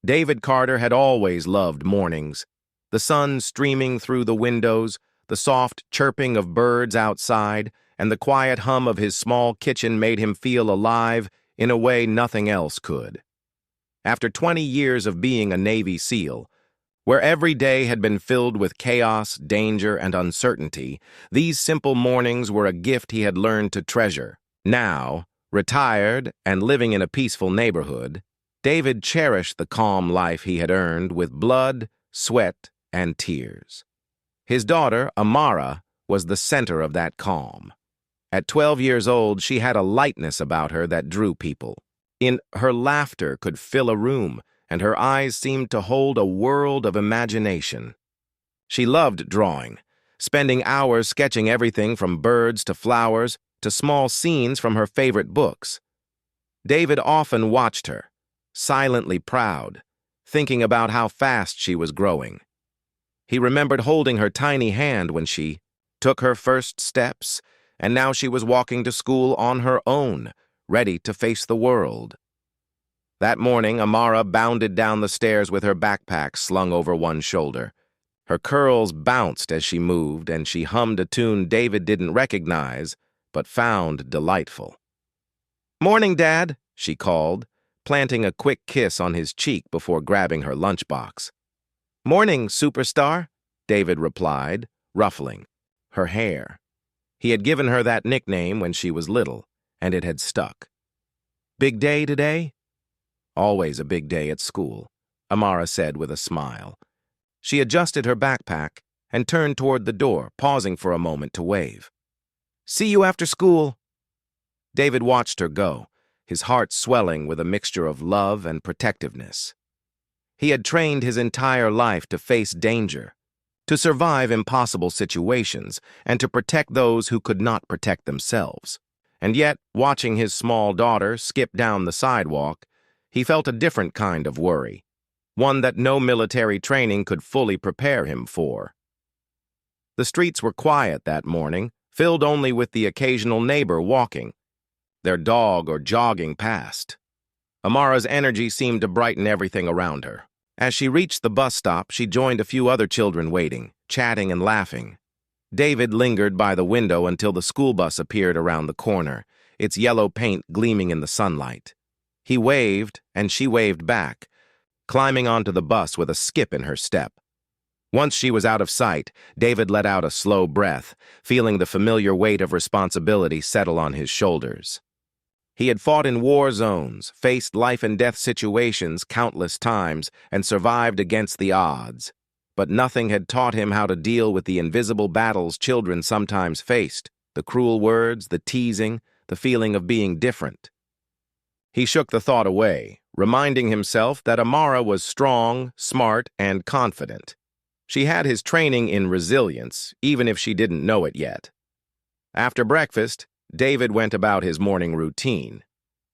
David Carter had always loved mornings. The sun streaming through the windows, the soft chirping of birds outside, and the quiet hum of his small kitchen made him feel alive in a way nothing else could. After 20 years of being a Navy SEAL, where every day had been filled with chaos, danger, and uncertainty, these simple mornings were a gift he had learned to treasure. Now, retired and living in a peaceful neighborhood, David cherished the calm life he had earned with blood, sweat, and tears. His daughter, Amara, was the center of that calm. At 12 years old, she had a lightness about her that drew people. Her laughter could fill a room, and her eyes seemed to hold a world of imagination. She loved drawing, spending hours sketching everything from birds to flowers to small scenes from her favorite books. David often watched her, silently proud, thinking about how fast she was growing. He remembered holding her tiny hand when she took her first steps, and now she was walking to school on her own, ready to face the world. That morning, Amara bounded down the stairs with her backpack slung over one shoulder. Her curls bounced as she moved, and she hummed a tune David didn't recognize, but found delightful. "Morning, Dad," she called, planting a quick kiss on his cheek before grabbing her lunchbox. "Morning, superstar," David replied, ruffling her hair. He had given her that nickname when she was little, and it had stuck. "Big day today?" "Always a big day at school," Amara said with a smile. She adjusted her backpack and turned toward the door, pausing for a moment to wave. "See you after school." David watched her go, his heart swelling with a mixture of love and protectiveness. He had trained his entire life to face danger, to survive impossible situations, and to protect those who could not protect themselves. And yet, watching his small daughter skip down the sidewalk, he felt a different kind of worry, one that no military training could fully prepare him for. The streets were quiet that morning, filled only with the occasional neighbor walking, their dog or jogging past. Amara's energy seemed to brighten everything around her. As she reached the bus stop, she joined a few other children waiting, chatting and laughing. David lingered by the window until the school bus appeared around the corner, its yellow paint gleaming in the sunlight. He waved, and she waved back, climbing onto the bus with a skip in her step. Once she was out of sight, David let out a slow breath, feeling the familiar weight of responsibility settle on his shoulders. He had fought in war zones, faced life-and-death situations countless times, and survived against the odds. But nothing had taught him how to deal with the invisible battles children sometimes faced, the cruel words, the teasing, the feeling of being different. He shook the thought away, reminding himself that Amara was strong, smart, and confident. She had his training in resilience, even if she didn't know it yet. After breakfast, David went about his morning routine.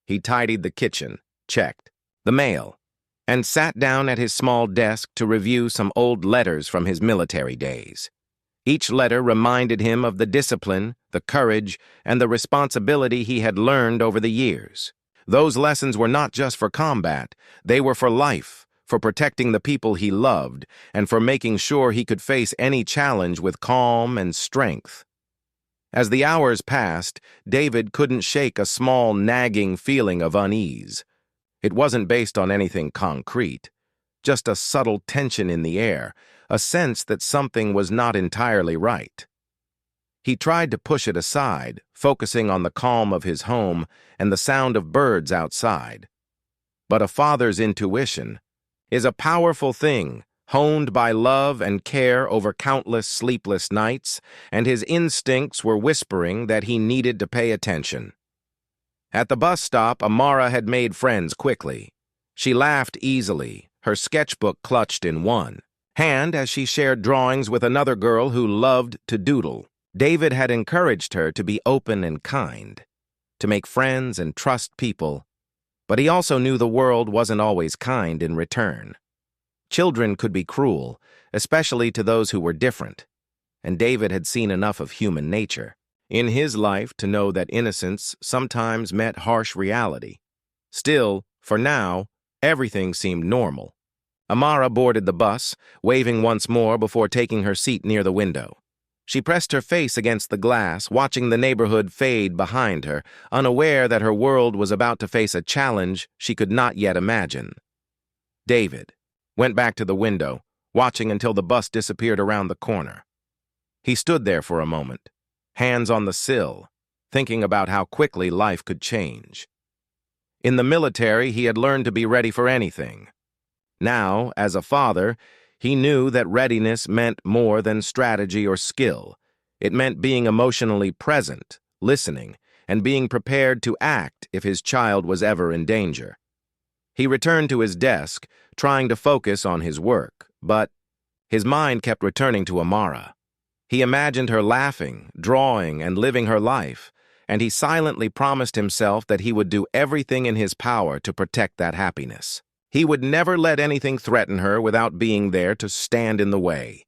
He tidied the kitchen, checked the mail, and sat down at his small desk to review some old letters from his military days. Each letter reminded him of the discipline, the courage, and the responsibility he had learned over the years. Those lessons were not just for combat, they were for life, for protecting the people he loved, and for making sure he could face any challenge with calm and strength. As the hours passed, David couldn't shake a small, nagging feeling of unease. It wasn't based on anything concrete, just a subtle tension in the air, a sense that something was not entirely right. He tried to push it aside, focusing on the calm of his home and the sound of birds outside. But a father's intuition is a powerful thing, honed by love and care over countless sleepless nights, and his instincts were whispering that he needed to pay attention. At the bus stop, Amara had made friends quickly. She laughed easily, her sketchbook clutched in one hand as she shared drawings with another girl who loved to doodle. David had encouraged her to be open and kind, to make friends and trust people, but he also knew the world wasn't always kind in return. Children could be cruel, especially to those who were different, and David had seen enough of human nature in his life to know that innocence sometimes met harsh reality. Still, for now, everything seemed normal. Amara boarded the bus, waving once more before taking her seat near the window. She pressed her face against the glass, watching the neighborhood fade behind her, unaware that her world was about to face a challenge she could not yet imagine. David went back to the window, watching until the bus disappeared around the corner. He stood there for a moment, hands on the sill, thinking about how quickly life could change. In the military, he had learned to be ready for anything. Now, as a father, he knew that readiness meant more than strategy or skill. It meant being emotionally present, listening, and being prepared to act if his child was ever in danger. He returned to his desk, trying to focus on his work, but his mind kept returning to Amara. He imagined her laughing, drawing, and living her life, and he silently promised himself that he would do everything in his power to protect that happiness. He would never let anything threaten her without being there to stand in the way.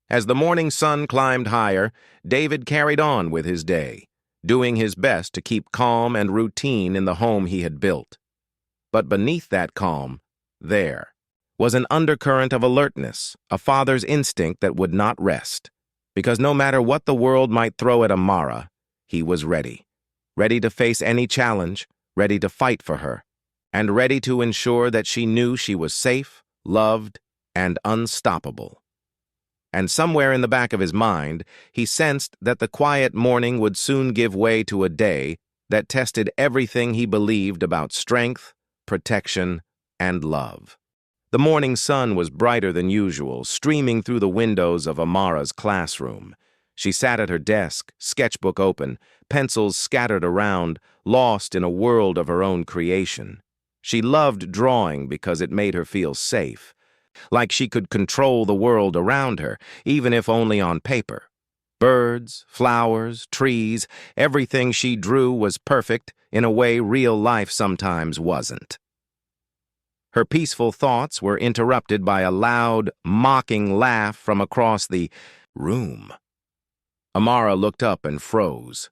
As the morning sun climbed higher, David carried on with his day, doing his best to keep calm and routine in the home he had built. But beneath that calm, there was an undercurrent of alertness, a father's instinct that would not rest. Because no matter what the world might throw at Amara, he was ready. Ready to face any challenge, ready to fight for her, and ready to ensure that she knew she was safe, loved, and unstoppable. And somewhere in the back of his mind, he sensed that the quiet morning would soon give way to a day that tested everything he believed about strength, protection, and love. The morning sun was brighter than usual, streaming through the windows of Amara's classroom. She sat at her desk, sketchbook open, pencils scattered around, lost in a world of her own creation. She loved drawing because it made her feel safe, like she could control the world around her, even if only on paper. Birds, flowers, trees, everything she drew was perfect in a way real life sometimes wasn't. Her peaceful thoughts were interrupted by a loud, mocking laugh from across the room. Amara looked up and froze.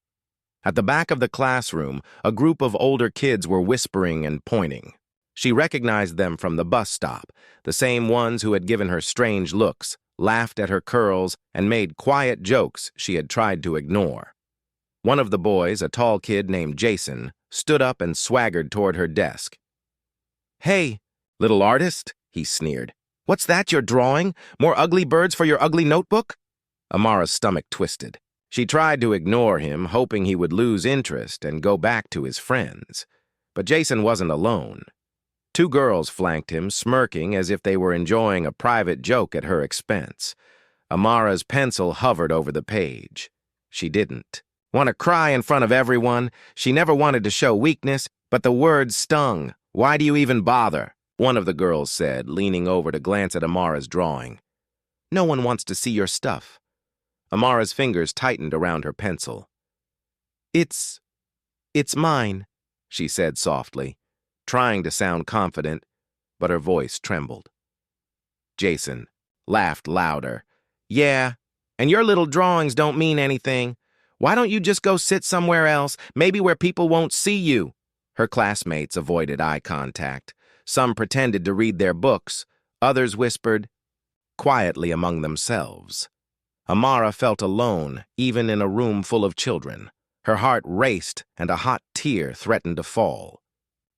At the back of the classroom, a group of older kids were whispering and pointing. She recognized them from the bus stop, the same ones who had given her strange looks, laughed at her curls, and made quiet jokes she had tried to ignore. One of the boys, a tall kid named Jason, stood up and swaggered toward her desk. "Hey, little artist," he sneered. "What's that you're drawing? More ugly birds for your ugly notebook?" Amara's stomach twisted. She tried to ignore him, hoping he would lose interest and go back to his friends. But Jason wasn't alone. Two girls flanked him, smirking as if they were enjoying a private joke at her expense. Amara's pencil hovered over the page. She didn't want to cry in front of everyone. She never wanted to show weakness, but the words stung. "Why do you even bother?" one of the girls said, leaning over to glance at Amara's drawing. "No one wants to see your stuff." Amara's fingers tightened around her pencil. It's mine," she said softly, trying to sound confident, but her voice trembled. Jason laughed louder. "Yeah, and your little drawings don't mean anything. Why don't you just go sit somewhere else, maybe where people won't see you?" Her classmates avoided eye contact. Some pretended to read their books. Others whispered quietly among themselves. Amara felt alone, even in a room full of children. Her heart raced, and a hot tear threatened to fall.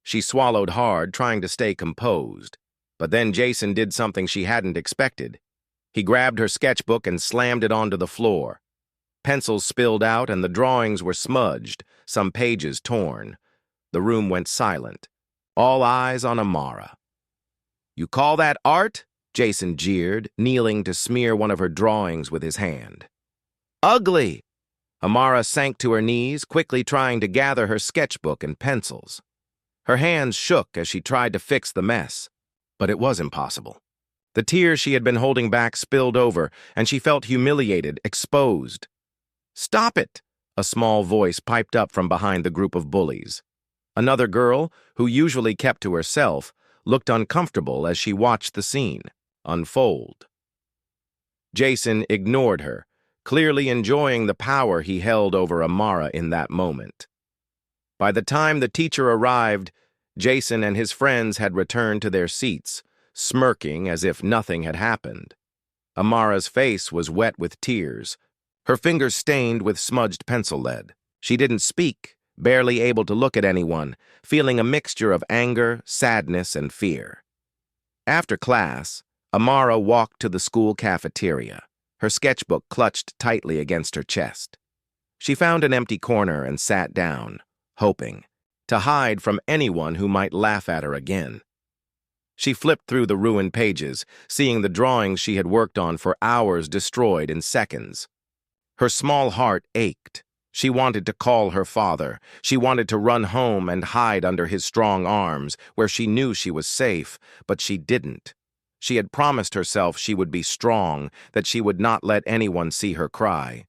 She swallowed hard, trying to stay composed. But then Jason did something she hadn't expected. He grabbed her sketchbook and slammed it onto the floor. Pencils spilled out, and the drawings were smudged, some pages torn. The room went silent, all eyes on Amara. "You call that art?" Jason jeered, kneeling to smear one of her drawings with his hand. "Ugly!" Amara sank to her knees, quickly trying to gather her sketchbook and pencils. Her hands shook as she tried to fix the mess, but it was impossible. The tears she had been holding back spilled over, and she felt humiliated, exposed. "Stop it!" a small voice piped up from behind the group of bullies. Another girl, who usually kept to herself, looked uncomfortable as she watched the scene unfold. Jason ignored her, clearly enjoying the power he held over Amara in that moment. By the time the teacher arrived, Jason and his friends had returned to their seats, smirking as if nothing had happened. Amara's face was wet with tears, her fingers stained with smudged pencil lead. She didn't speak, barely able to look at anyone, feeling a mixture of anger, sadness, and fear. After class, Amara walked to the school cafeteria, her sketchbook clutched tightly against her chest. She found an empty corner and sat down, hoping to hide from anyone who might laugh at her again. She flipped through the ruined pages, seeing the drawings she had worked on for hours destroyed in seconds. Her small heart ached. She wanted to call her father. She wanted to run home and hide under his strong arms, where she knew she was safe, but she didn't. She had promised herself she would be strong, that she would not let anyone see her cry.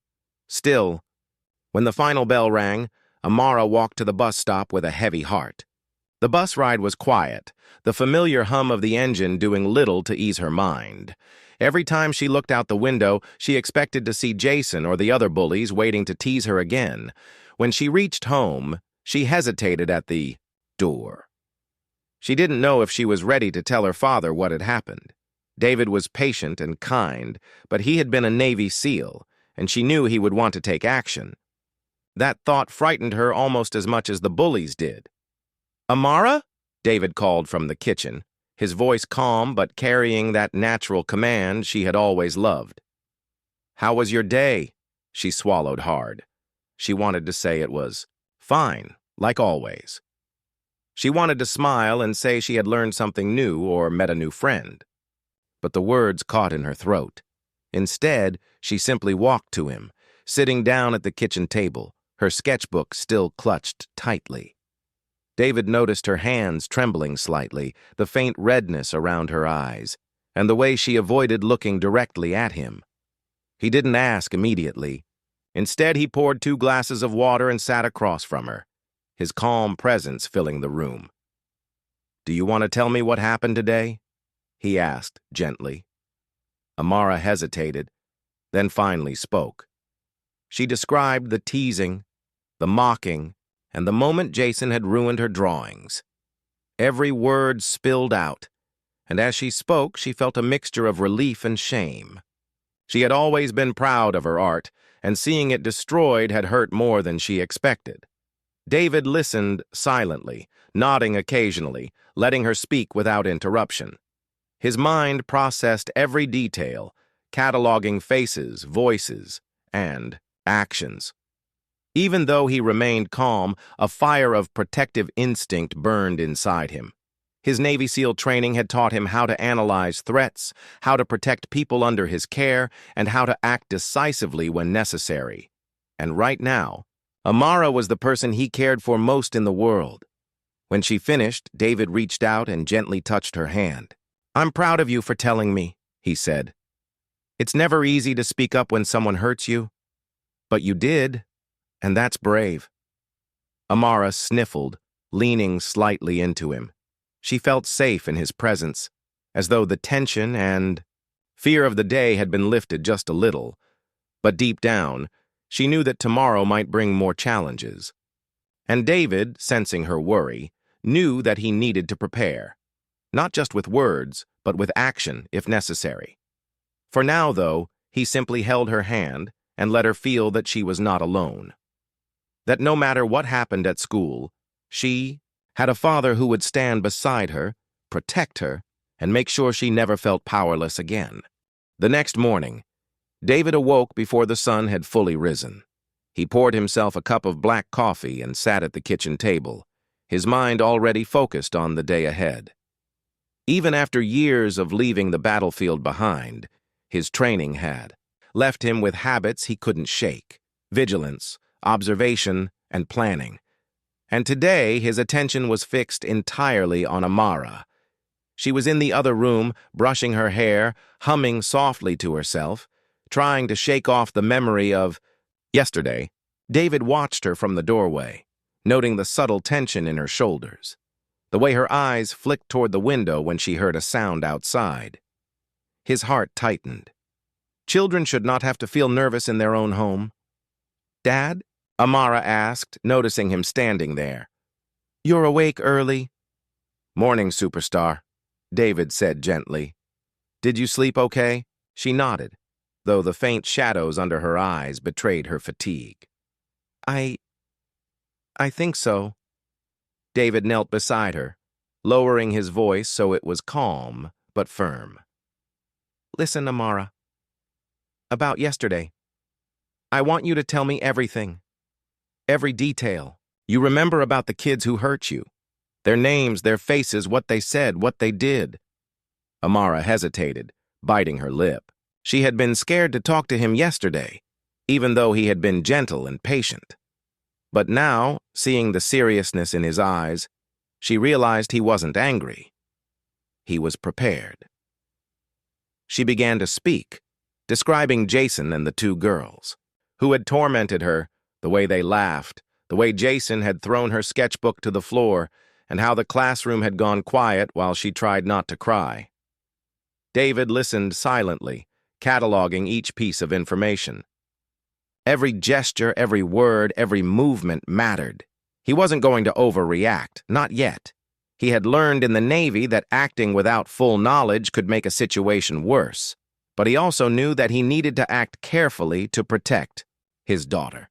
Still, when the final bell rang, Amara walked to the bus stop with a heavy heart. The bus ride was quiet, the familiar hum of the engine doing little to ease her mind. Every time she looked out the window, she expected to see Jason or the other bullies waiting to tease her again. When she reached home, she hesitated at the door. She didn't know if she was ready to tell her father what had happened. David was patient and kind, but he had been a Navy SEAL, and she knew he would want to take action. That thought frightened her almost as much as the bullies did. "Amara?" David called from the kitchen, his voice calm but carrying that natural command she had always loved. "How was your day?" She swallowed hard. She wanted to say it was fine, like always. She wanted to smile and say she had learned something new or met a new friend. But the words caught in her throat. Instead, she simply walked to him, sitting down at the kitchen table, her sketchbook still clutched tightly. David noticed her hands trembling slightly, the faint redness around her eyes, and the way she avoided looking directly at him. He didn't ask immediately. Instead, he poured 2 glasses of water and sat across from her, his calm presence filling the room. "Do you want to tell me what happened today?" he asked gently. Amara hesitated, then finally spoke. She described the teasing, the mocking, and the moment Jason had ruined her drawings. Every word spilled out, and as she spoke, she felt a mixture of relief and shame. She had always been proud of her art, and seeing it destroyed had hurt more than she expected. David listened silently, nodding occasionally, letting her speak without interruption. His mind processed every detail, cataloging faces, voices, and actions. Even though he remained calm, a fire of protective instinct burned inside him. His Navy SEAL training had taught him how to analyze threats, how to protect people under his care, and how to act decisively when necessary. And right now, Amara was the person he cared for most in the world. When she finished, David reached out and gently touched her hand. "I'm proud of you for telling me," he said. "It's never easy to speak up when someone hurts you, but you did. And that's brave." Amara sniffled, leaning slightly into him. She felt safe in his presence, as though the tension and fear of the day had been lifted just a little. But deep down, she knew that tomorrow might bring more challenges. And David, sensing her worry, knew that he needed to prepare, not just with words, but with action if necessary. For now, though, he simply held her hand and let her feel that she was not alone. That no matter what happened at school, she had a father who would stand beside her, protect her, and make sure she never felt powerless again. The next morning, David awoke before the sun had fully risen. He poured himself a cup of black coffee and sat at the kitchen table, his mind already focused on the day ahead. Even after years of leaving the battlefield behind, his training had left him with habits he couldn't shake: vigilance, observation, and planning. And today, his attention was fixed entirely on Amara. She was in the other room, brushing her hair, humming softly to herself, trying to shake off the memory of yesterday. David watched her from the doorway, noting the subtle tension in her shoulders, the way her eyes flicked toward the window when she heard a sound outside. His heart tightened. Children should not have to feel nervous in their own home. "Dad?" Amara asked, noticing him standing there. "You're awake early." "Morning, superstar." David said gently. "Did you sleep okay?" She nodded, though the faint shadows under her eyes betrayed her fatigue. I think so." David knelt beside her, lowering his voice so it was calm but firm. "Listen, Amara. About yesterday. I want you to tell me everything. Every detail. You remember about the kids who hurt you. Their names, their faces, what they said, what they did." Amara hesitated, biting her lip. She had been scared to talk to him yesterday, even though he had been gentle and patient. But now, seeing the seriousness in his eyes, she realized he wasn't angry. He was prepared. She began to speak, describing Jason and the two girls, who had tormented her, the way they laughed, the way Jason had thrown her sketchbook to the floor, and how the classroom had gone quiet while she tried not to cry. David listened silently, cataloging each piece of information. Every gesture, every word, every movement mattered. He wasn't going to overreact, not yet. He had learned in the Navy that acting without full knowledge could make a situation worse, but he also knew that he needed to act carefully to protect his daughter.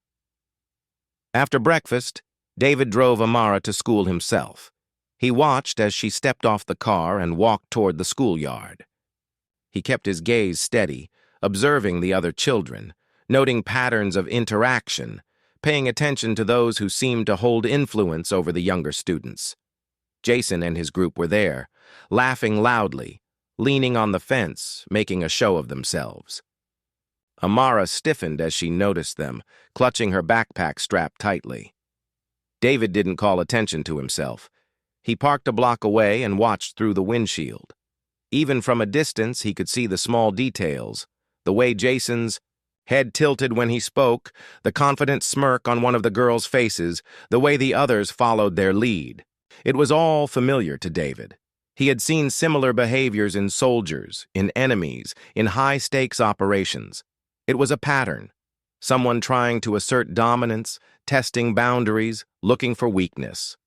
After breakfast, David drove Amara to school himself. He watched as she stepped off the car and walked toward the schoolyard. He kept his gaze steady, observing the other children, noting patterns of interaction, paying attention to those who seemed to hold influence over the younger students. Jason and his group were there, laughing loudly, leaning on the fence, making a show of themselves. Amara stiffened as she noticed them, clutching her backpack strapped tightly. David didn't call attention to himself. He parked a block away and watched through the windshield. Even from a distance, he could see the small details, the way Jason's head tilted when he spoke, the confident smirk on one of the girls' faces, the way the others followed their lead. It was all familiar to David. He had seen similar behaviors in soldiers, in enemies, in high-stakes operations. It was a pattern. Someone trying to assert dominance, testing boundaries, looking for weakness.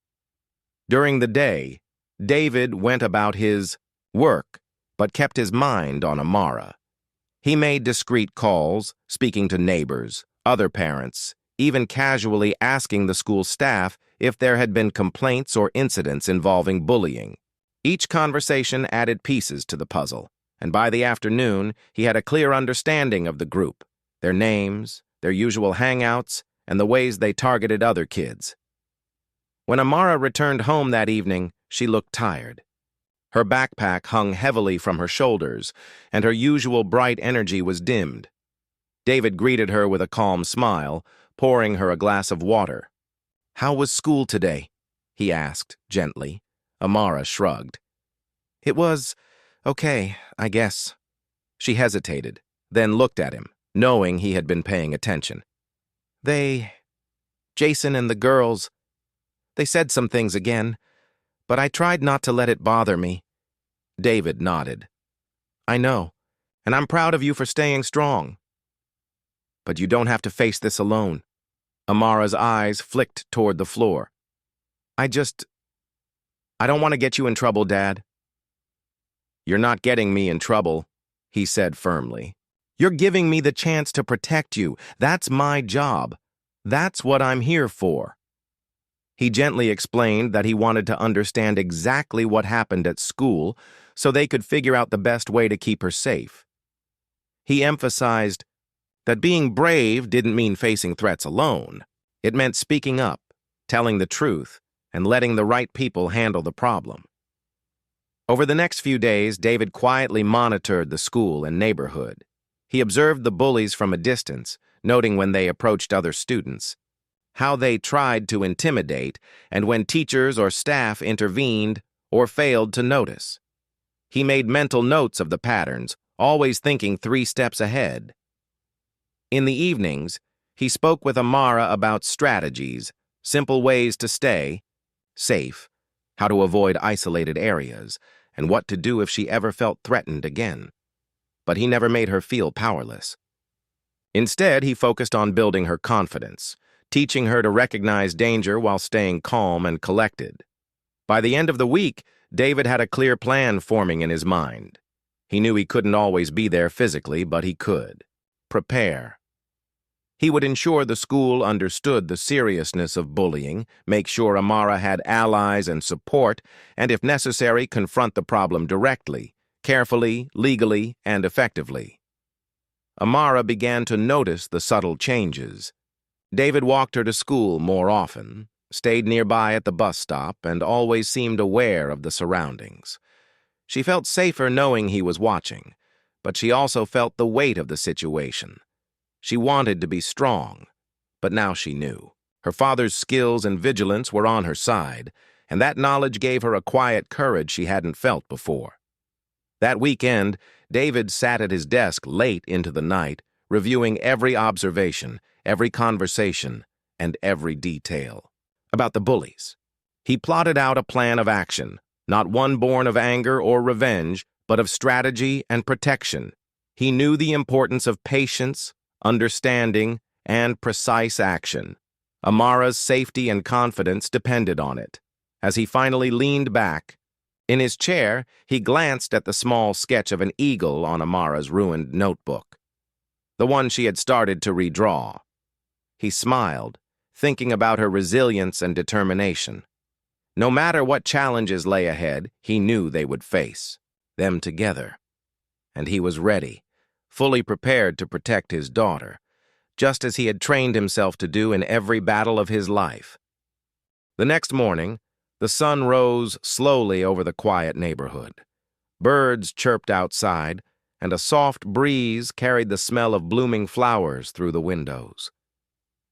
During the day, David went about his work, but kept his mind on Amara. He made discreet calls, speaking to neighbors, other parents, even casually asking the school staff if there had been complaints or incidents involving bullying. Each conversation added pieces to the puzzle, and by the afternoon, he had a clear understanding of the group, their names, their usual hangouts, and the ways they targeted other kids. When Amara returned home that evening, she looked tired. Her backpack hung heavily from her shoulders, and her usual bright energy was dimmed. David greeted her with a calm smile, pouring her a glass of water. "How was school today?" he asked, gently. Amara shrugged. "It was okay, I guess." She hesitated, then looked at him, knowing he had been paying attention. Jason and the girls, they said some things again, but I tried not to let it bother me." David nodded. "I know, and I'm proud of you for staying strong. But you don't have to face this alone." Amara's eyes flicked toward the floor. I don't want to get you in trouble, Dad." "You're not getting me in trouble," he said firmly. "You're giving me the chance to protect you. That's my job. That's what I'm here for." He gently explained that he wanted to understand exactly what happened at school so they could figure out the best way to keep her safe. He emphasized that being brave didn't mean facing threats alone. It meant speaking up, telling the truth, and letting the right people handle the problem. Over the next few days, David quietly monitored the school and neighborhood. He observed the bullies from a distance, noting when they approached other students, how they tried to intimidate, and when teachers or staff intervened or failed to notice. He made mental notes of the patterns, always thinking 3 steps ahead. In the evenings, he spoke with Amara about strategies, simple ways to stay safe, how to avoid isolated areas, and what to do if she ever felt threatened again. But he never made her feel powerless. Instead, he focused on building her confidence, teaching her to recognize danger while staying calm and collected. By the end of the week, David had a clear plan forming in his mind. He knew he couldn't always be there physically, but he could. Prepare. He would ensure the school understood the seriousness of bullying, make sure Amara had allies and support, and if necessary, confront the problem directly, carefully, legally, and effectively. Amara began to notice the subtle changes. David walked her to school more often, stayed nearby at the bus stop, and always seemed aware of the surroundings. She felt safer knowing he was watching, but she also felt the weight of the situation. She wanted to be strong, but now she knew. Her father's skills and vigilance were on her side, and that knowledge gave her a quiet courage she hadn't felt before. That weekend, David sat at his desk late into the night, reviewing every observation, every conversation, and every detail. About the bullies. He plotted out a plan of action, not one born of anger or revenge, but of strategy and protection. He knew the importance of patience, understanding, and precise action. Amara's safety and confidence depended on it. As he finally leaned back, in his chair, he glanced at the small sketch of an eagle on Amara's ruined notebook, the one she had started to redraw. He smiled, thinking about her resilience and determination. No matter what challenges lay ahead, he knew they would face them together. And he was ready, fully prepared to protect his daughter, just as he had trained himself to do in every battle of his life. The next morning, the sun rose slowly over the quiet neighborhood. Birds chirped outside, and a soft breeze carried the smell of blooming flowers through the windows.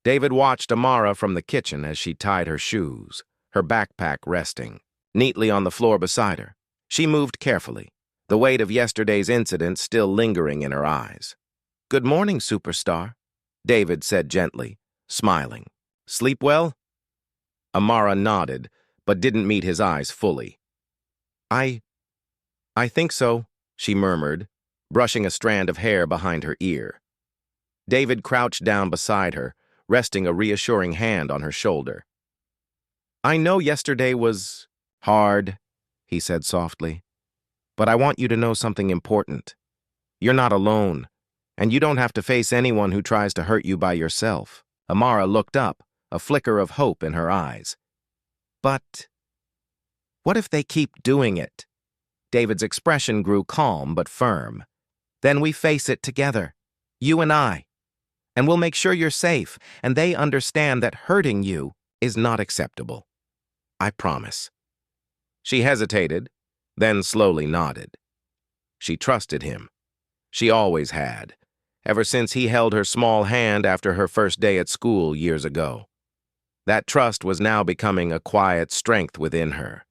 David watched Amara from the kitchen as she tied her shoes, her backpack resting neatly on the floor beside her. She moved carefully, the weight of yesterday's incident still lingering in her eyes. "Good morning, superstar," David said gently, smiling. "Sleep well?" Amara nodded, but didn't meet his eyes fully. I think so," she murmured, brushing a strand of hair behind her ear. David crouched down beside her, resting a reassuring hand on her shoulder. "I know yesterday was hard," he said softly, "but I want you to know something important. You're not alone, and you don't have to face anyone who tries to hurt you by yourself." Amara looked up, a flicker of hope in her eyes. "But what if they keep doing it?" David's expression grew calm but firm. "Then we face it together, you and I, and we'll make sure you're safe and they understand that hurting you is not acceptable. I promise." She hesitated, then slowly nodded. She trusted him. She always had, ever since he held her small hand after her first day at school years ago. That trust was now becoming a quiet strength within her,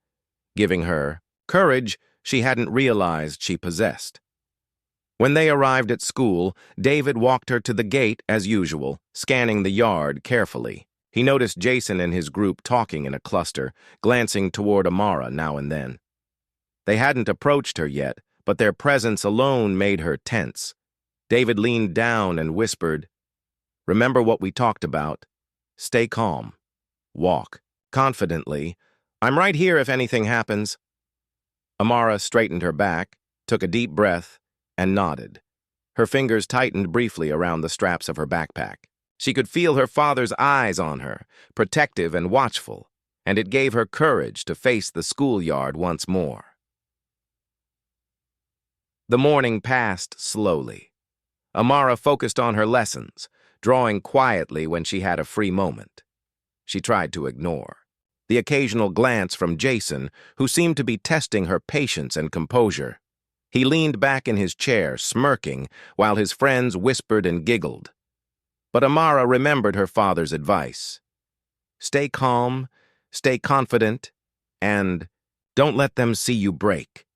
giving her courage she hadn't realized she possessed. When they arrived at school, David walked her to the gate as usual, scanning the yard carefully. He noticed Jason and his group talking in a cluster, glancing toward Amara now and then. They hadn't approached her yet, but their presence alone made her tense. David leaned down and whispered, "Remember what we talked about. Stay calm. Walk confidently. I'm right here if anything happens." Amara straightened her back, took a deep breath, and nodded. Her fingers tightened briefly around the straps of her backpack. She could feel her father's eyes on her, protective and watchful, and it gave her courage to face the schoolyard once more. The morning passed slowly. Amara focused on her lessons, drawing quietly when she had a free moment. She tried to ignore the occasional glance from Jason, who seemed to be testing her patience and composure. He leaned back in his chair, smirking, while his friends whispered and giggled. But Amara remembered her father's advice. Stay calm, stay confident, and don't let them see you break.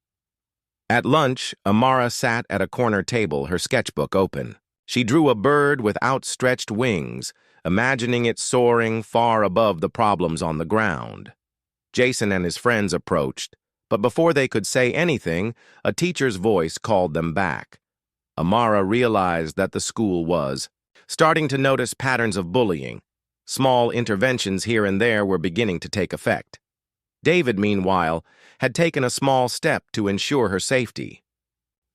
At lunch, Amara sat at a corner table, her sketchbook open. She drew a bird with outstretched wings, imagining it soaring far above the problems on the ground. Jason and his friends approached, but before they could say anything, a teacher's voice called them back. Amara realized that the school was starting to notice patterns of bullying. Small interventions here and there were beginning to take effect. David, meanwhile, had taken a small step to ensure her safety.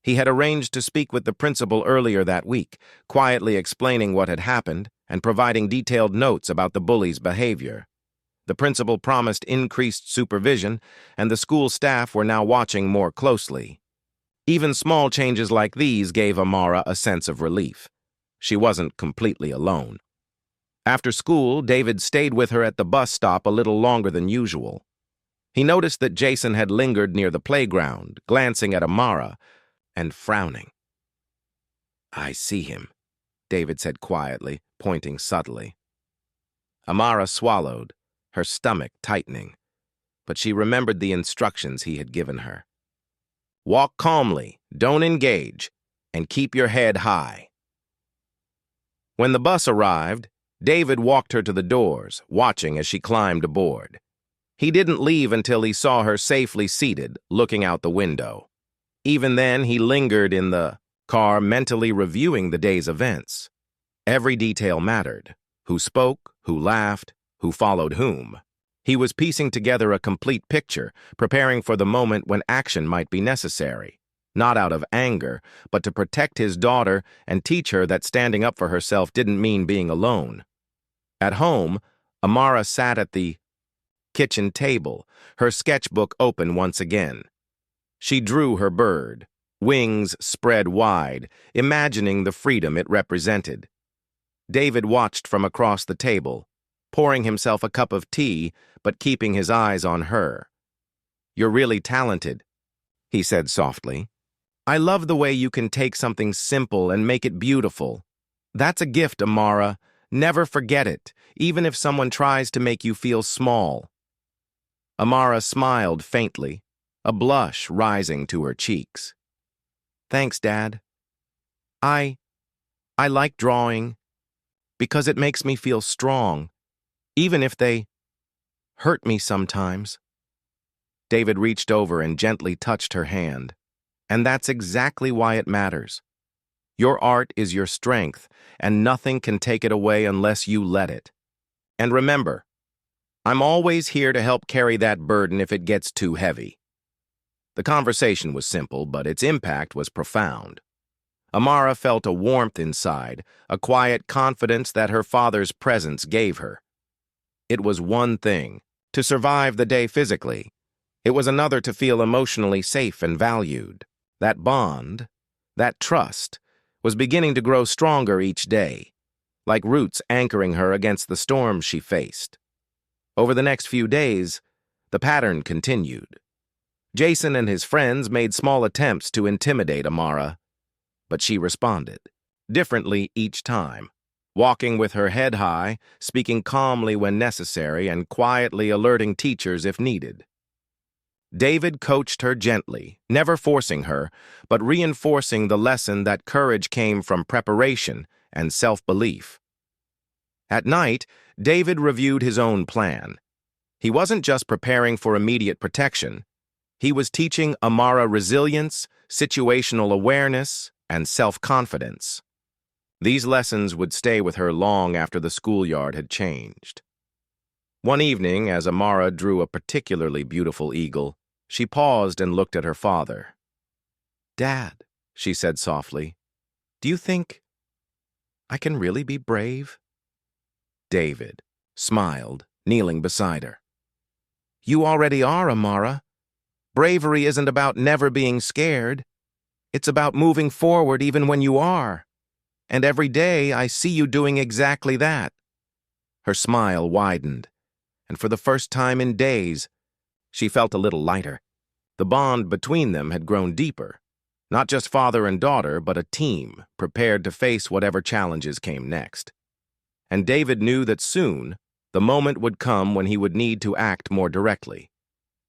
He had arranged to speak with the principal earlier that week, quietly explaining what had happened and providing detailed notes about the bully's behavior. The principal promised increased supervision, and the school staff were now watching more closely. Even small changes like these gave Amara a sense of relief. She wasn't completely alone. After school, David stayed with her at the bus stop a little longer than usual. He noticed that Jason had lingered near the playground, glancing at Amara and frowning. "I see him," David said quietly, pointing subtly. Amara swallowed, her stomach tightening, but she remembered the instructions he had given her. "Walk calmly, don't engage, and keep your head high." When the bus arrived, David walked her to the doors, watching as she climbed aboard. He didn't leave until he saw her safely seated, looking out the window. Even then, he lingered in the car, mentally reviewing the day's events. Every detail mattered: who spoke, who laughed, who followed whom. He was piecing together a complete picture, preparing for the moment when action might be necessary, not out of anger, but to protect his daughter and teach her that standing up for herself didn't mean being alone. At home, Amara sat at the kitchen table, her sketchbook open once again. She drew her bird, wings spread wide, imagining the freedom it represented. David watched from across the table, pouring himself a cup of tea, but keeping his eyes on her. "You're really talented," he said softly. "I love the way you can take something simple and make it beautiful. That's a gift, Amara. Never forget it, even if someone tries to make you feel small." Amara smiled faintly, a blush rising to her cheeks. "Thanks, Dad. I like drawing because it makes me feel strong, even if they hurt me sometimes." David reached over and gently touched her hand. "And that's exactly why it matters. Your art is your strength, and nothing can take it away unless you let it. And remember, I'm always here to help carry that burden if it gets too heavy." The conversation was simple, but its impact was profound. Amara felt a warmth inside, a quiet confidence that her father's presence gave her. It was one thing to survive the day physically. It was another to feel emotionally safe and valued. That bond, that trust, was beginning to grow stronger each day, like roots anchoring her against the storms she faced. Over the next few days, the pattern continued. Jason and his friends made small attempts to intimidate Amara, but she responded, differently each time, walking with her head high, speaking calmly when necessary, and quietly alerting teachers if needed. David coached her gently, never forcing her, but reinforcing the lesson that courage came from preparation and self-belief. At night, David reviewed his own plan. He wasn't just preparing for immediate protection. He was teaching Amara resilience, situational awareness, and self-confidence. These lessons would stay with her long after the schoolyard had changed. One evening, as Amara drew a particularly beautiful eagle, she paused and looked at her father. "Dad," she said softly, "do you think I can really be brave?" David smiled, kneeling beside her. "You already are, Amara. Bravery isn't about never being scared. It's about moving forward even when you are. And every day I see you doing exactly that." Her smile widened, and for the first time in days, she felt a little lighter. The bond between them had grown deeper, not just father and daughter, but a team prepared to face whatever challenges came next. And David knew that soon, the moment would come when he would need to act more directly.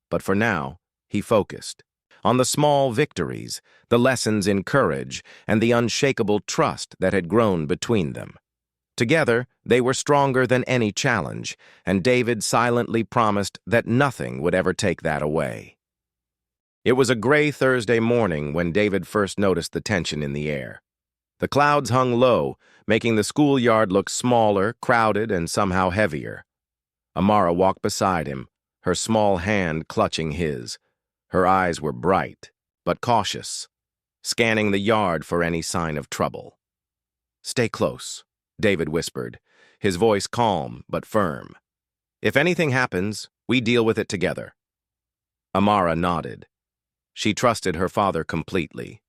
But for now, he focused on the small victories, the lessons in courage, and the unshakable trust that had grown between them. Together, they were stronger than any challenge, and David silently promised that nothing would ever take that away. It was a gray Thursday morning when David first noticed the tension in the air. The clouds hung low, making the schoolyard look smaller, crowded, and somehow heavier. Amara walked beside him, her small hand clutching his. Her eyes were bright, but cautious, scanning the yard for any sign of trouble. "Stay close," David whispered, his voice calm but firm. "If anything happens, we deal with it together." Amara nodded. She trusted her father completely.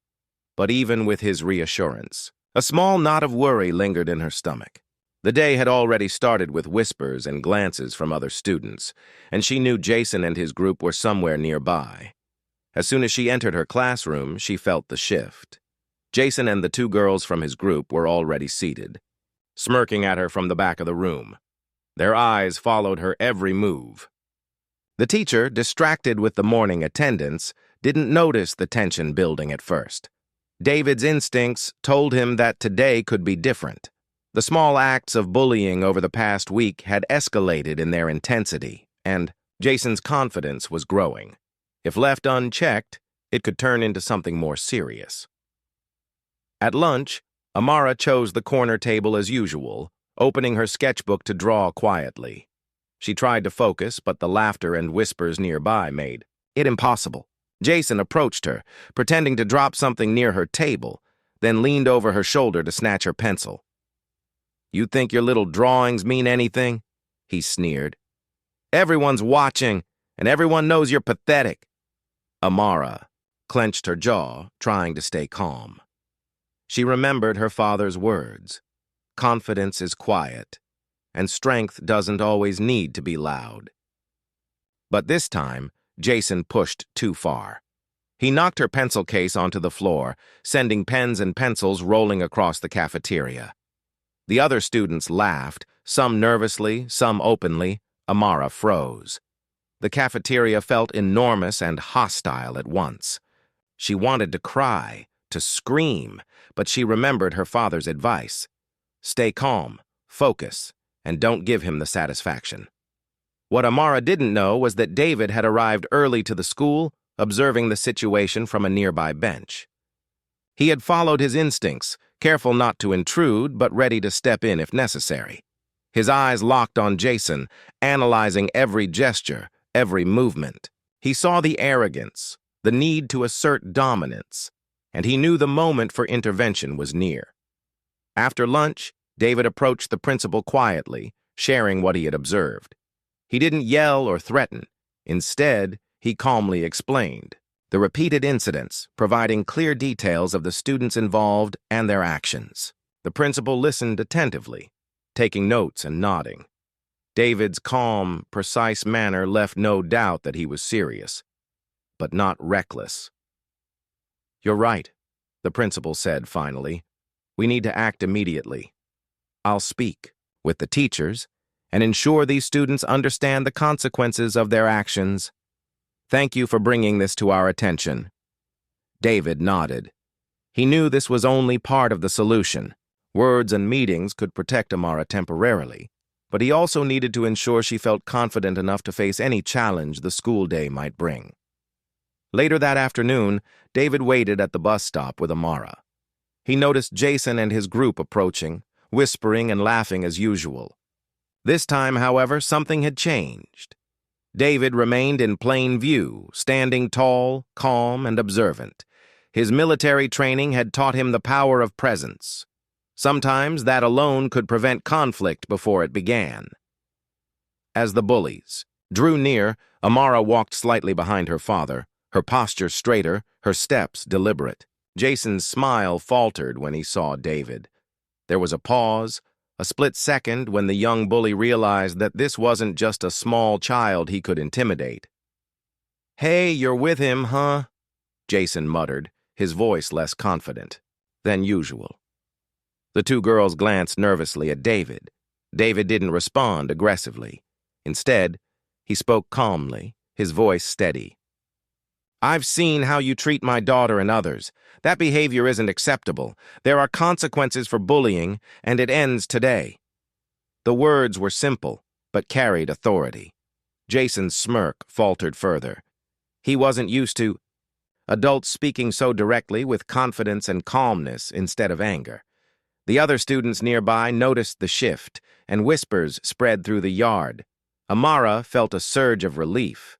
But even with his reassurance, a small knot of worry lingered in her stomach. The day had already started with whispers and glances from other students, and she knew Jason and his group were somewhere nearby. As soon as she entered her classroom, she felt the shift. Jason and the two girls from his group were already seated, smirking at her from the back of the room. Their eyes followed her every move. The teacher, distracted with the morning attendance, didn't notice the tension building at first. David's instincts told him that today could be different. The small acts of bullying over the past week had escalated in their intensity, and Jason's confidence was growing. If left unchecked, it could turn into something more serious. At lunch, Amara chose the corner table as usual, opening her sketchbook to draw quietly. She tried to focus, but the laughter and whispers nearby made it impossible. Jason approached her, pretending to drop something near her table, then leaned over her shoulder to snatch her pencil. "You think your little drawings mean anything?" he sneered. "Everyone's watching, and everyone knows you're pathetic." Amara clenched her jaw, trying to stay calm. She remembered her father's words. Confidence is quiet, and strength doesn't always need to be loud. But this time, Jason pushed too far. He knocked her pencil case onto the floor, sending pens and pencils rolling across the cafeteria. The other students laughed, some nervously, some openly. Amara froze. The cafeteria felt enormous and hostile at once. She wanted to cry, to scream, but she remembered her father's advice. Stay calm, focus, and don't give him the satisfaction. What Amara didn't know was that David had arrived early to the school, observing the situation from a nearby bench. He had followed his instincts, careful not to intrude, but ready to step in if necessary. His eyes locked on Jason, analyzing every gesture, every movement. He saw the arrogance, the need to assert dominance, and he knew the moment for intervention was near. After lunch, David approached the principal quietly, sharing what he had observed. He didn't yell or threaten. Instead, he calmly explained the repeated incidents, providing clear details of the students involved and their actions. The principal listened attentively, taking notes and nodding. David's calm, precise manner left no doubt that he was serious, but not reckless. "You're right," the principal said finally. "We need to act immediately. I'll speak with the teachers and ensure these students understand the consequences of their actions. Thank you for bringing this to our attention." David nodded. He knew this was only part of the solution. Words and meetings could protect Amara temporarily, but he also needed to ensure she felt confident enough to face any challenge the school day might bring. Later that afternoon, David waited at the bus stop with Amara. He noticed Jason and his group approaching, whispering and laughing as usual. This time, however, something had changed. David remained in plain view, standing tall, calm, and observant. His military training had taught him the power of presence. Sometimes that alone could prevent conflict before it began. As the bullies drew near, Amara walked slightly behind her father, her posture straighter, her steps deliberate. Jason's smile faltered when he saw David. There was a pause, a split second when the young bully realized that this wasn't just a small child he could intimidate. "Hey, you're with him, huh?" Jason muttered, his voice less confident than usual. The two girls glanced nervously at David. David didn't respond aggressively. Instead, he spoke calmly, his voice steady. "I've seen how you treat my daughter and others. That behavior isn't acceptable. There are consequences for bullying, and it ends today." The words were simple, but carried authority. Jason's smirk faltered further. He wasn't used to adults speaking so directly with confidence and calmness instead of anger. The other students nearby noticed the shift, and whispers spread through the yard. Amara felt a surge of relief.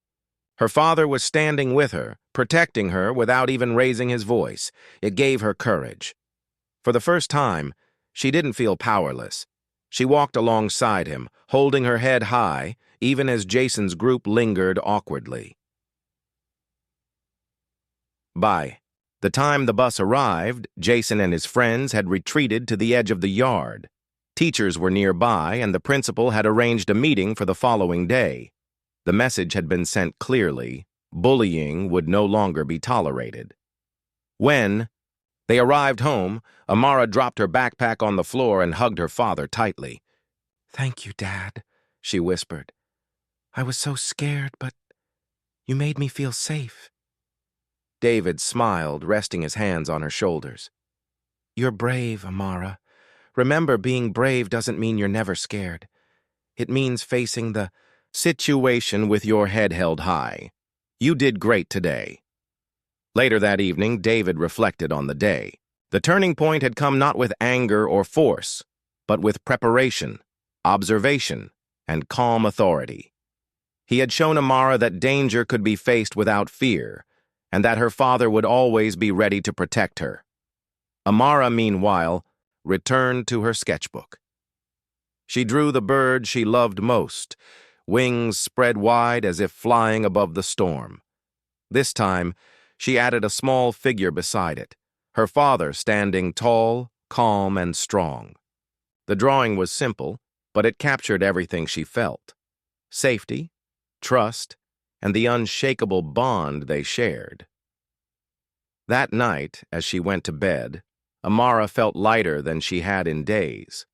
Her father was standing with her, protecting her without even raising his voice. It gave her courage. For the first time, she didn't feel powerless. She walked alongside him, holding her head high, even as Jason's group lingered awkwardly. By the time the bus arrived, Jason and his friends had retreated to the edge of the yard. Teachers were nearby, and the principal had arranged a meeting for the following day. The message had been sent clearly: bullying would no longer be tolerated. When they arrived home, Amara dropped her backpack on the floor and hugged her father tightly. "Thank you, Dad," she whispered. "I was so scared, but you made me feel safe." David smiled, resting his hands on her shoulders. "You're brave, Amara. Remember, being brave doesn't mean you're never scared. It means facing the situation with your head held high. You did great today." Later that evening, David reflected on the day. The turning point had come not with anger or force, but with preparation, observation, and calm authority. He had shown Amara that danger could be faced without fear, and that her father would always be ready to protect her. Amara, meanwhile, returned to her sketchbook. She drew the bird she loved most, wings spread wide as if flying above the storm. This time, she added a small figure beside it, her father standing tall, calm, and strong. The drawing was simple, but it captured everything she felt: safety, trust, and the unshakable bond they shared. That night, as she went to bed, Amara felt lighter than she had in days.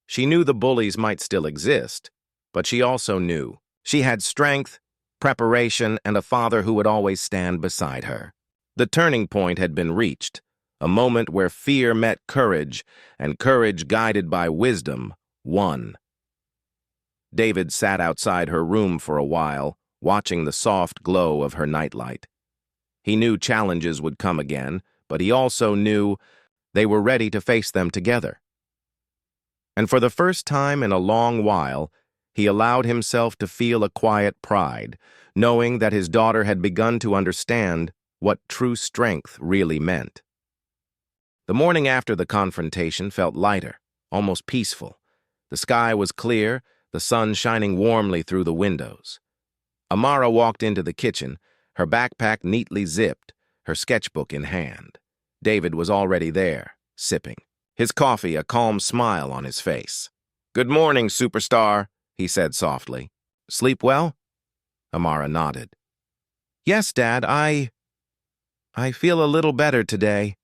She knew the bullies might still exist, but she also knew she had strength, preparation, and a father who would always stand beside her. The turning point had been reached, a moment where fear met courage, and courage guided by wisdom won. David sat outside her room for a while, watching the soft glow of her nightlight. He knew challenges would come again, but he also knew they were ready to face them together. And for the first time in a long while, he allowed himself to feel a quiet pride, knowing that his daughter had begun to understand what true strength really meant. The morning after the confrontation felt lighter, almost peaceful. The sky was clear, the sun shining warmly through the windows. Amara walked into the kitchen, her backpack neatly zipped, her sketchbook in hand. David was already there, sipping, his coffee a calm smile on his face. "Good morning, superstar," he said softly. "Sleep well?" Amara nodded. "Yes, Dad, I feel a little better today."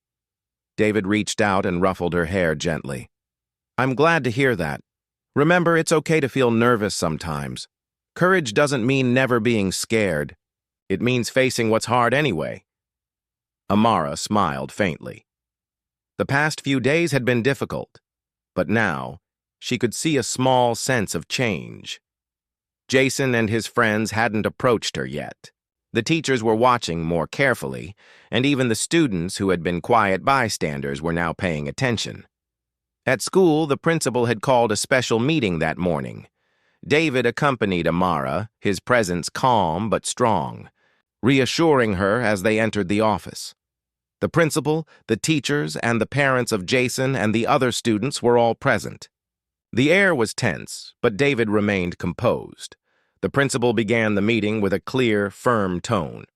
David reached out and ruffled her hair gently. "I'm glad to hear that. Remember, it's okay to feel nervous sometimes. Courage doesn't mean never being scared. It means facing what's hard anyway." Amara smiled faintly. The past few days had been difficult, but now she could see a small sense of change. Jason and his friends hadn't approached her yet. The teachers were watching more carefully, and even the students who had been quiet bystanders were now paying attention. At school, the principal had called a special meeting that morning. David accompanied Amara, his presence calm but strong, reassuring her as they entered the office. The principal, the teachers, and the parents of Jason and the other students were all present. The air was tense, but David remained composed. The principal began the meeting with a clear, firm tone.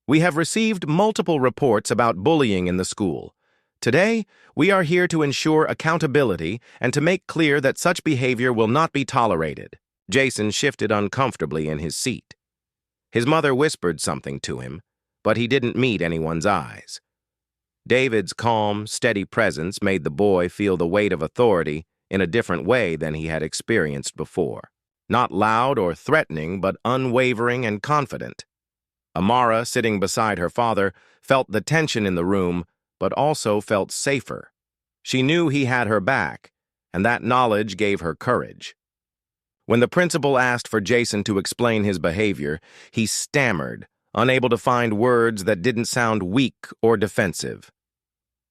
"We have received multiple reports about bullying in the school. Today, we are here to ensure accountability and to make clear that such behavior will not be tolerated." Jason shifted uncomfortably in his seat. His mother whispered something to him, but he didn't meet anyone's eyes. David's calm, steady presence made the boy feel the weight of authority in a different way than he had experienced before. Not loud or threatening, but unwavering and confident. Amara, sitting beside her father, felt the tension in the room, but also felt safer. She knew he had her back, and that knowledge gave her courage. When the principal asked for Jason to explain his behavior, he stammered, unable to find words that didn't sound weak or defensive.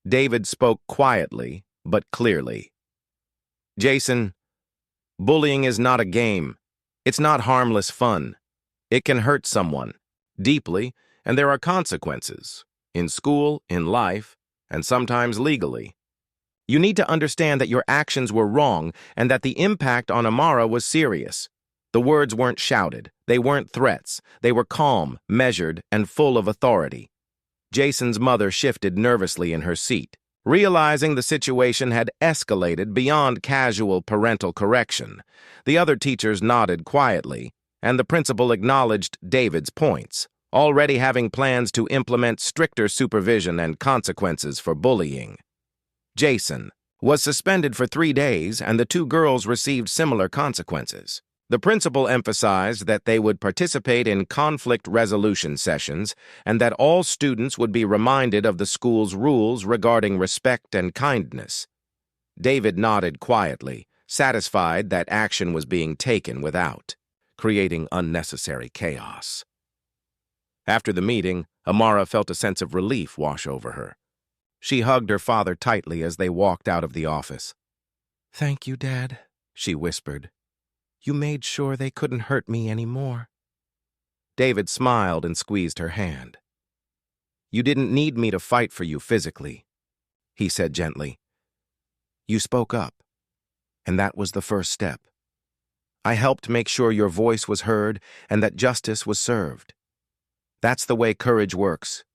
David spoke quietly, but clearly. "Jason, bullying is not a game. It's not harmless fun. It can hurt someone deeply, and there are consequences in school, in life, and sometimes legally. You need to understand that your actions were wrong and that the impact on Amara was serious. The words weren't shouted. They weren't threats. They were calm, measured, and full of authority. Jason's mother shifted nervously in her seat, realizing the situation had escalated beyond casual parental correction. The other teachers nodded quietly, and the principal acknowledged David's points, already having plans to implement stricter supervision and consequences for bullying. Jason was suspended for 3 days, and the 2 girls received similar consequences. The principal emphasized that they would participate in conflict resolution sessions and that all students would be reminded of the school's rules regarding respect and kindness. David nodded quietly, satisfied that action was being taken without creating unnecessary chaos. After the meeting, Amara felt a sense of relief wash over her. She hugged her father tightly as they walked out of the office. "Thank you, Dad," she whispered. "You made sure they couldn't hurt me anymore." David smiled and squeezed her hand. "You didn't need me to fight for you physically," he said gently. "You spoke up, and that was the first step. I helped make sure your voice was heard and that justice was served. That's the way courage works.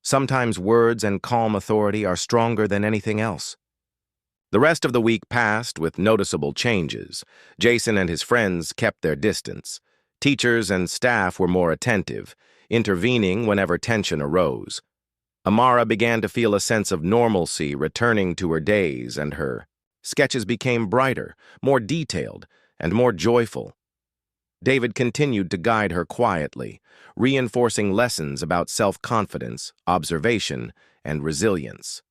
Sometimes words and calm authority are stronger than anything else." The rest of the week passed with noticeable changes. Jason and his friends kept their distance. Teachers and staff were more attentive, intervening whenever tension arose. Amara began to feel a sense of normalcy returning to her days, and her sketches became brighter, more detailed, and more joyful. David continued to guide her quietly, reinforcing lessons about self-confidence, observation, and resilience.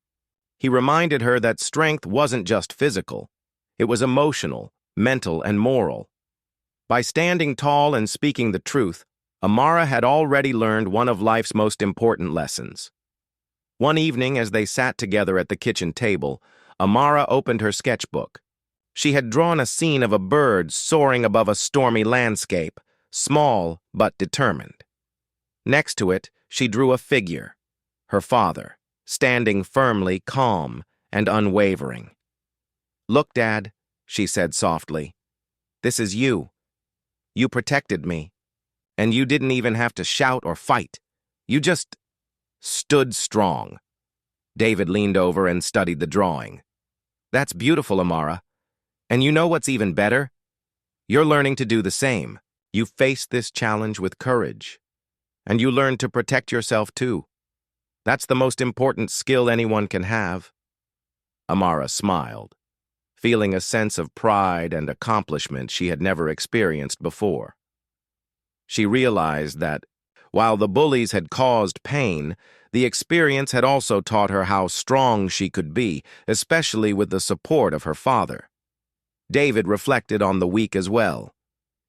He reminded her that strength wasn't just physical. It was emotional, mental, and moral. By standing tall and speaking the truth, Amara had already learned one of life's most important lessons. One evening, as they sat together at the kitchen table, Amara opened her sketchbook. She had drawn a scene of a bird soaring above a stormy landscape, small but determined. Next to it, she drew a figure, her father, standing firmly, calm, and unwavering. "Look, Dad," she said softly. "This is you. You protected me, and you didn't even have to shout or fight. You just stood strong." David leaned over and studied the drawing. "That's beautiful, Amara. And you know what's even better? You're learning to do the same. You faced this challenge with courage, and you learned to protect yourself too. That's the most important skill anyone can have." Amara smiled, feeling a sense of pride and accomplishment she had never experienced before. She realized that, while the bullies had caused pain, the experience had also taught her how strong she could be, especially with the support of her father. David reflected on the week as well.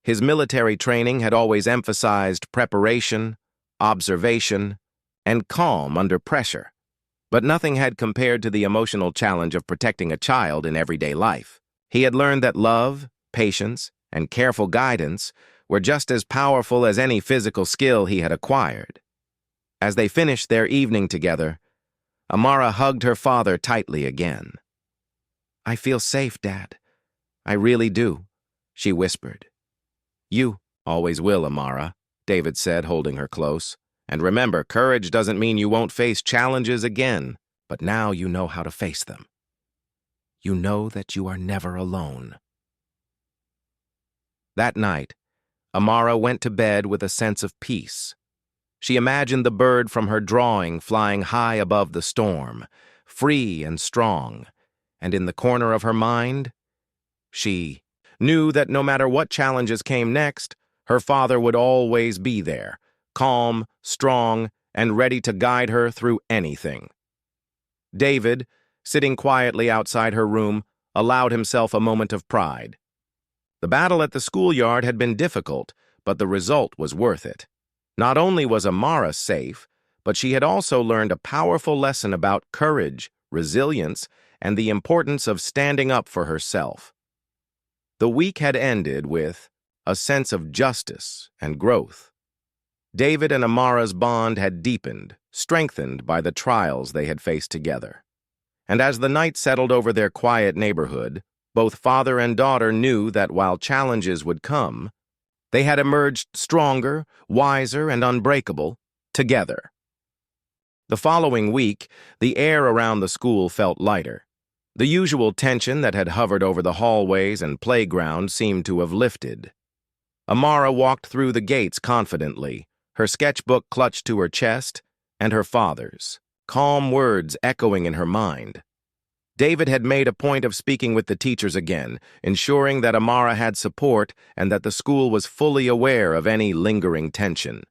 His military training had always emphasized preparation, observation, and calm under pressure, but nothing had compared to the emotional challenge of protecting a child in everyday life. He had learned that love, patience, and careful guidance were just as powerful as any physical skill he had acquired. As they finished their evening together, Amara hugged her father tightly again. "I feel safe, Dad. I really do," she whispered. "You always will, Amara," David said, holding her close. "And remember, courage doesn't mean you won't face challenges again, but now you know how to face them. You know that you are never alone." That night, Amara went to bed with a sense of peace. She imagined the bird from her drawing flying high above the storm, free and strong, and in the corner of her mind, she knew that no matter what challenges came next, her father would always be there, calm, strong, and ready to guide her through anything. David, sitting quietly outside her room, allowed himself a moment of pride. The battle at the schoolyard had been difficult, but the result was worth it. Not only was Amara safe, but she had also learned a powerful lesson about courage, resilience, and the importance of standing up for herself. The week had ended with a sense of justice and growth. David and Amara's bond had deepened, strengthened by the trials they had faced together. And as the night settled over their quiet neighborhood, both father and daughter knew that while challenges would come, they had emerged stronger, wiser, and unbreakable together. The following week, the air around the school felt lighter. The usual tension that had hovered over the hallways and playground seemed to have lifted. Amara walked through the gates confidently, her sketchbook clutched to her chest, and her father's, calm words echoing in her mind. David had made a point of speaking with the teachers again, ensuring that Amara had support and that the school was fully aware of any lingering tension.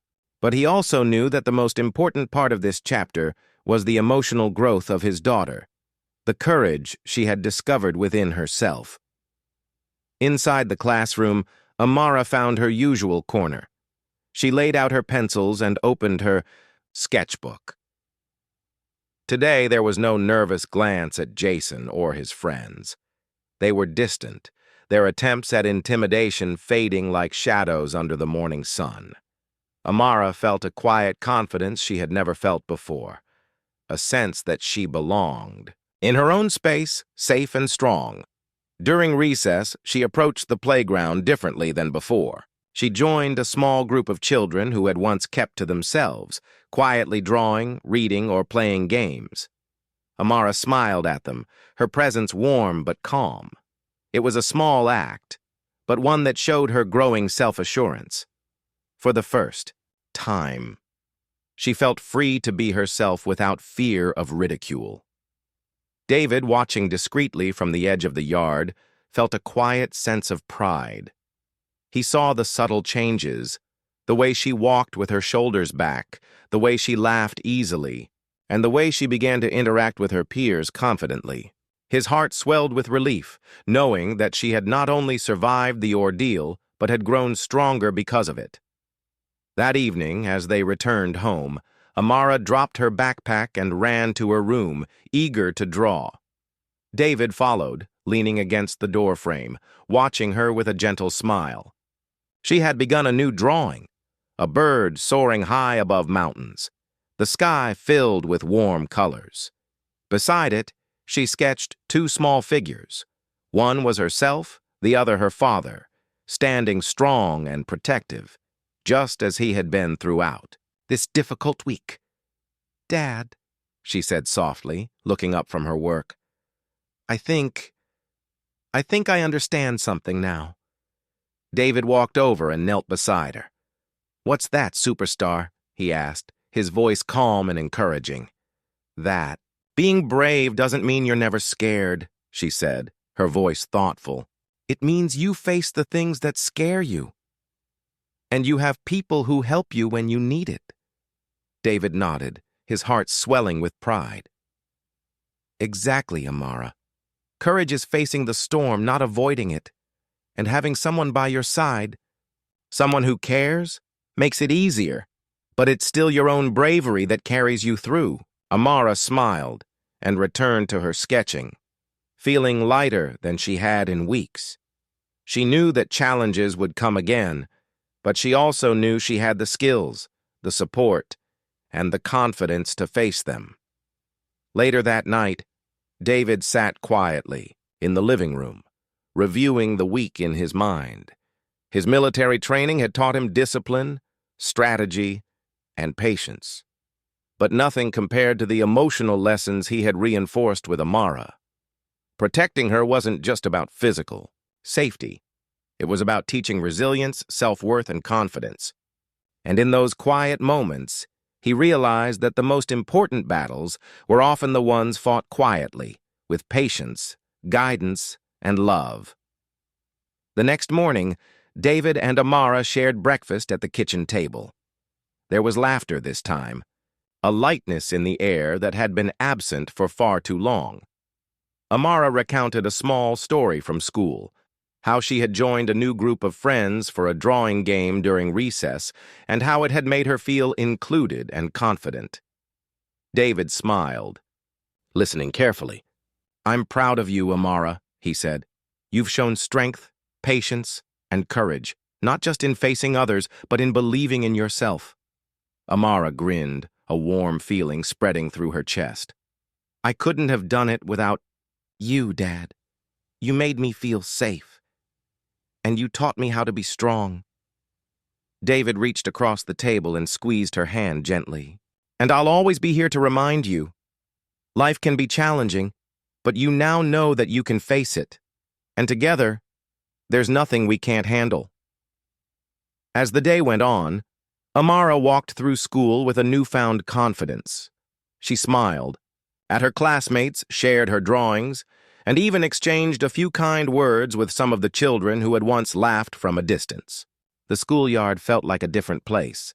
But he also knew that the most important part of this chapter was the emotional growth of his daughter, the courage she had discovered within herself. Inside the classroom, Amara found her usual corner. She laid out her pencils and opened her sketchbook. Today, there was no nervous glance at Jason or his friends. They were distant, their attempts at intimidation fading like shadows under the morning sun. Amara felt a quiet confidence she had never felt before, a sense that she belonged. In her own space, safe and strong. During recess, she approached the playground differently than before. She joined a small group of children who had once kept to themselves, quietly drawing, reading, or playing games. Amara smiled at them, her presence warm but calm. It was a small act, but one that showed her growing self-assurance. For the first time, she felt free to be herself without fear of ridicule. David, watching discreetly from the edge of the yard, felt a quiet sense of pride. He saw the subtle changes, the way she walked with her shoulders back, the way she laughed easily, and the way she began to interact with her peers confidently. His heart swelled with relief, knowing that she had not only survived the ordeal, but had grown stronger because of it. That evening, as they returned home, Amara dropped her backpack and ran to her room, eager to draw. David followed, leaning against the doorframe, watching her with a gentle smile. She had begun a new drawing, a bird soaring high above mountains, the sky filled with warm colors. Beside it, she sketched two small figures. One was herself, the other her father, standing strong and protective, just as he had been throughout this difficult week. "Dad," she said softly, looking up from her work, I think I understand something now." David walked over and knelt beside her. "What's that, superstar?" he asked, his voice calm and encouraging. "That. Being brave doesn't mean you're never scared," she said, her voice thoughtful. "It means you face the things that scare you. And you have people who help you when you need it." David nodded, his heart swelling with pride. "Exactly, Amara. Courage is facing the storm, not avoiding it. And having someone by your side, someone who cares, makes it easier. But it's still your own bravery that carries you through." Amara smiled and returned to her sketching, feeling lighter than she had in weeks. She knew that challenges would come again, but she also knew she had the skills, the support, and the confidence to face them. Later that night, David sat quietly in the living room, reviewing the week in his mind. His military training had taught him discipline, strategy, and patience. But nothing compared to the emotional lessons he had reinforced with Amara. Protecting her wasn't just about physical safety. It was about teaching resilience, self-worth, and confidence. And in those quiet moments, he realized that the most important battles were often the ones fought quietly, with patience, guidance, and love. The next morning, David and Amara shared breakfast at the kitchen table. There was laughter this time, a lightness in the air that had been absent for far too long. Amara recounted a small story from school, how she had joined a new group of friends for a drawing game during recess, and how it had made her feel included and confident. David smiled, listening carefully. "I'm proud of you, Amara," he said. "You've shown strength, patience, and courage. not just in facing others, but in believing in yourself. Amara grinned, a warm feeling spreading through her chest. I couldn't have done it without you, Dad. You made me feel safe. And you taught me how to be strong. David reached across the table and squeezed her hand gently. And I'll always be here to remind you. Life can be challenging, but you now know that you can face it. And together, there's nothing we can't handle. As the day went on, Amara walked through school with a newfound confidence. She smiled at her classmates, shared her drawings, and even exchanged a few kind words with some of the children who had once laughed from a distance. The schoolyard felt like a different place.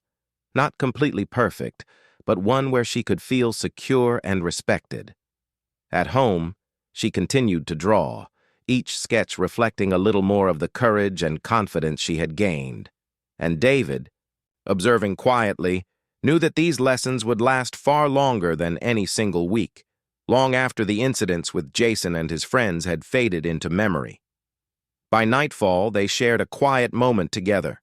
Not completely perfect, but one where she could feel secure and respected. At home, she continued to draw, each sketch reflecting a little more of the courage and confidence she had gained. And David, observing quietly, knew that these lessons would last far longer than any single week, long after the incidents with Jason and his friends had faded into memory. By nightfall, they shared a quiet moment together.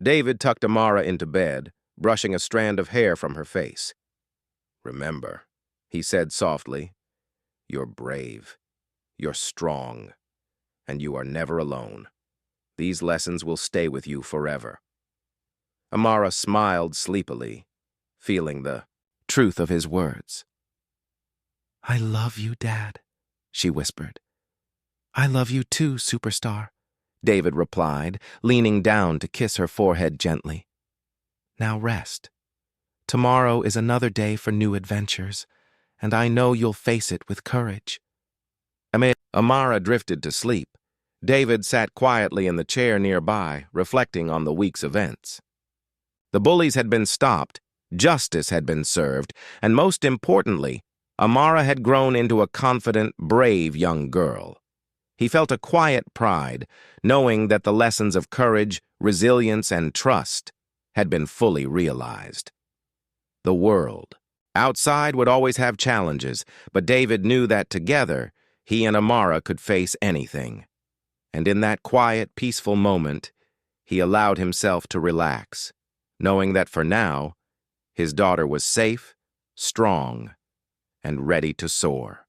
David tucked Amara into bed, brushing a strand of hair from her face. Remember, he said softly, you're brave, you're strong, and you are never alone. These lessons will stay with you forever. Amara smiled sleepily, feeling the truth of his words. I love you, Dad, she whispered. I love you too, superstar, David replied, leaning down to kiss her forehead gently. Now rest. Tomorrow is another day for new adventures, and I know you'll face it with courage. Amara drifted to sleep. David sat quietly in the chair nearby, reflecting on the week's events. The bullies had been stopped, justice had been served, and most importantly, Amara had grown into a confident, brave young girl. He felt a quiet pride, knowing that the lessons of courage, resilience, and trust had been fully realized. The world outside would always have challenges, but David knew that together, he and Amara could face anything. And in that quiet, peaceful moment, he allowed himself to relax, knowing that for now, his daughter was safe, strong, and ready to soar.